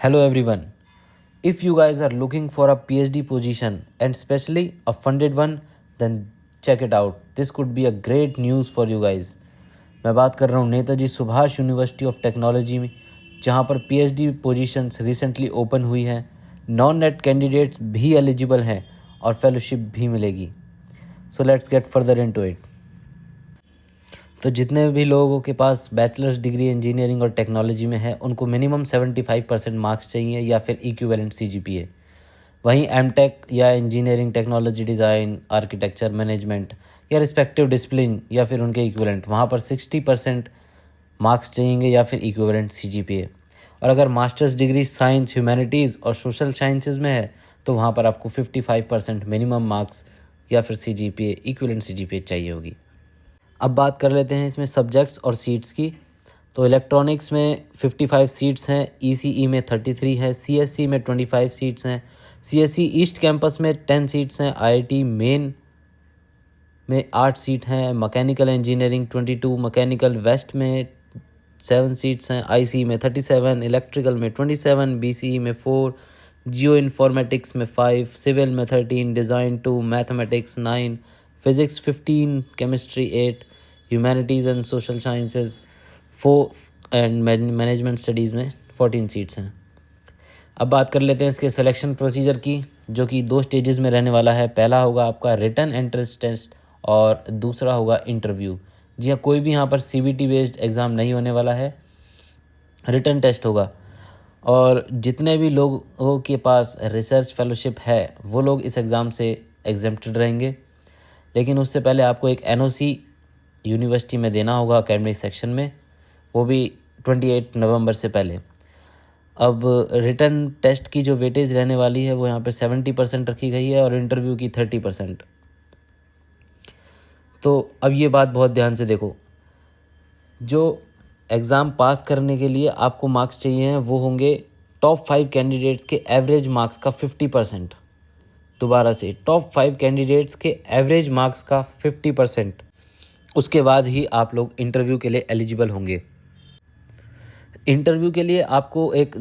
Hello everyone. If you guys are looking for a PhD position and especially a funded one, then check it out. This could be a great news for you guys. मैं बात कर रहा हूँ Netaji Subhash university of technology में, जहाँ पर PhD positions recently open हुई हैं. नॉन नेट कैंडिडेट्स भी एलिजिबल हैं और फेलोशिप भी मिलेगी. So let's get further into it. तो जितने भी लोगों के पास बैचलर्स डिग्री इंजीनियरिंग और टेक्नोलॉजी में है, उनको मिनिमम 75% मार्क्स चाहिए या फिर इक्विवेलेंट CGPA. वहीं एमटेक या engineering, technology, design, architecture, management या रिस्पेक्टिव डिसिप्लिन या फिर उनके इक्विवेलेंट, वहाँ पर 60% मार्क्स चाहिए या फिर इक्विवेलेंट CGPA. और अगर मास्टर्स डिग्री साइंस, ह्यूमैनिटीज़ और सोशल साइंसेज में है, तो वहाँ पर आपको 55% मिनिमम मार्क्स या फिर CGPA, इक्विवेलेंट CGPA चाहिए होगी. अब बात कर लेते हैं इसमें सब्जेक्ट्स और सीट्स की. तो इलेक्ट्रॉनिक्स में 55 सीट्स हैं, ECE में 33 है, CSE में 25 सीट्स हैं, CSE ईस्ट कैंपस में 10 सीट्स हैं, IIT मेन में 8 सीट हैं, मैकेनिकल इंजीनियरिंग 22, मैकेनिकल वेस्ट में 7 सीट्स हैं, IC में 37, इलेक्ट्रिकल में 27, BCE में 4, जियो इन्फॉर्मेटिक्स में 5, सिविल में 13, design 2, mathematics 9, physics 15, chemistry 8, humanities and social sciences 4 and management studies में 14 सीट्स हैं. अब बात कर लेते हैं इसके सिलेक्शन प्रोसीजर की, जो कि 2 स्टेजेस में रहने वाला है. पहला होगा आपका रिटन एंट्रेंस टेस्ट और दूसरा होगा इंटरव्यू. जी हाँ, कोई भी यहाँ पर CBT बेस्ड एग्ज़ाम नहीं होने वाला है, रिटन टेस्ट होगा. और जितने भी लोगों के पास रिसर्च फेलोशिप है, वो लोग इस एग्ज़ाम से एग्जेम्प्टेड रहेंगे. लेकिन उससे पहले आपको एक NOC यूनिवर्सिटी में देना होगा एकेडमिक सेक्शन में, वो भी 28 नवंबर से पहले. अब रिटन टेस्ट की जो वेटेज रहने वाली है वो यहाँ पे 70% रखी गई है और इंटरव्यू की 30%. तो अब ये बात बहुत ध्यान से देखो, जो एग्ज़ाम पास करने के लिए आपको मार्क्स चाहिए हैं वो होंगे टॉप 5 कैंडिडेट्स के एवरेज मार्क्स का 50%. दोबारा से, टॉप 5 कैंडिडेट्स के एवरेज मार्क्स का 50%. उसके बाद ही आप लोग इंटरव्यू के लिए एलिजिबल होंगे. इंटरव्यू के लिए आपको एक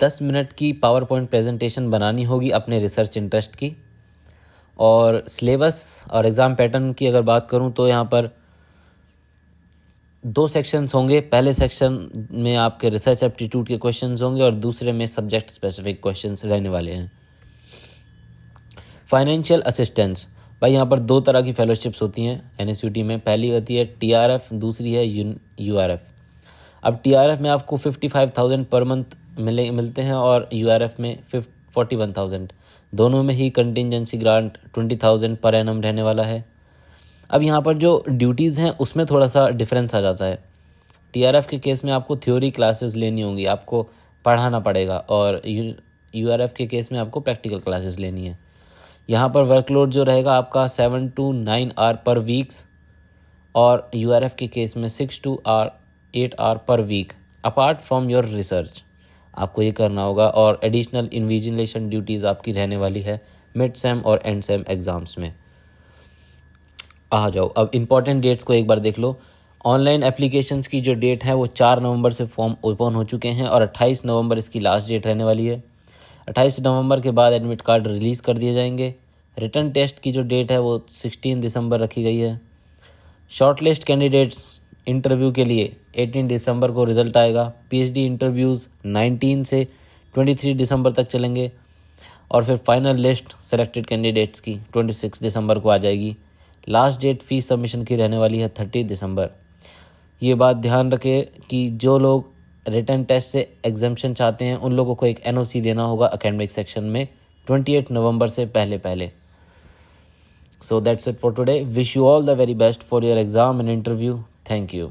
10 मिनट की पावर पॉइंट प्रेजेंटेशन बनानी होगी अपने रिसर्च इंटरेस्ट की. और सिलेबस और एग्ज़ाम पैटर्न की अगर बात करूं तो यहाँ पर 2 सेक्शंस होंगे. पहले सेक्शन में आपके रिसर्च एप्टीट्यूड के क्वेश्चंस होंगे और दूसरे में सब्जेक्ट स्पेसिफिक क्वेश्चंस रहने वाले हैं. फाइनेंशियल असिस्टेंस, भाई यहाँ पर 2 तरह की फेलोशिप्स होती हैं NSUT में. पहली होती है TRF, दूसरी है URF. अब TRF में आपको 55,000 पर मंथ मिलते हैं और URF में 41,000. दोनों में ही कंटिजेंसी ग्रांट 20,000 पर एनम रहने वाला है. अब यहाँ पर जो ड्यूटीज़ हैं उसमें थोड़ा सा डिफरेंस आ जाता है. TRF के केस में आपको थ्योरी क्लासेस लेनी होंगी, आपको पढ़ाना पड़ेगा, और URF के केस में आपको प्रैक्टिकल क्लासेस लेनी है. यहाँ पर वर्कलोड जो रहेगा आपका 7 to 9 आवर पर वीक्स, और URF के केस में 6 to 8 hour per week apart from your research आपको ये करना होगा. और एडिशनल इन्विजिलेशन ड्यूटीज़ आपकी रहने वाली है मिड सेम और एंड सेम एग्ज़ाम्स में. आ जाओ, अब इम्पॉर्टेंट डेट्स को एक बार देख लो. ऑनलाइन एप्लीकेशंस की जो डेट है वो 4 नवंबर से फॉर्म ओपन हो चुके हैं और 28 नवंबर इसकी लास्ट डेट रहने वाली है. 28 नवंबर के बाद एडमिट कार्ड रिलीज़ कर दिए जाएंगे. रिटन टेस्ट की जो डेट है वो 16 दिसंबर रखी गई है. शॉर्टलिस्ट कैंडिडेट्स इंटरव्यू के लिए 18 दिसंबर को रिज़ल्ट आएगा. PhD इंटरव्यूज़ 19 से 23 दिसंबर तक चलेंगे. और फिर फाइनल लिस्ट सेलेक्टेड कैंडिडेट्स की 26 दिसंबर को आ जाएगी. लास्ट डेट फीस सबमिशन की रहने वाली है 30 दिसंबर. ये बात ध्यान रखें कि जो लोग रिटन टेस्ट से एग्जाम्पशन चाहते हैं उन लोगों को एक NOC देना होगा एकेडमिक सेक्शन में 28 नवंबर से पहले. So that's it for today. Wish you all the very best for your exam and interview. Thank you.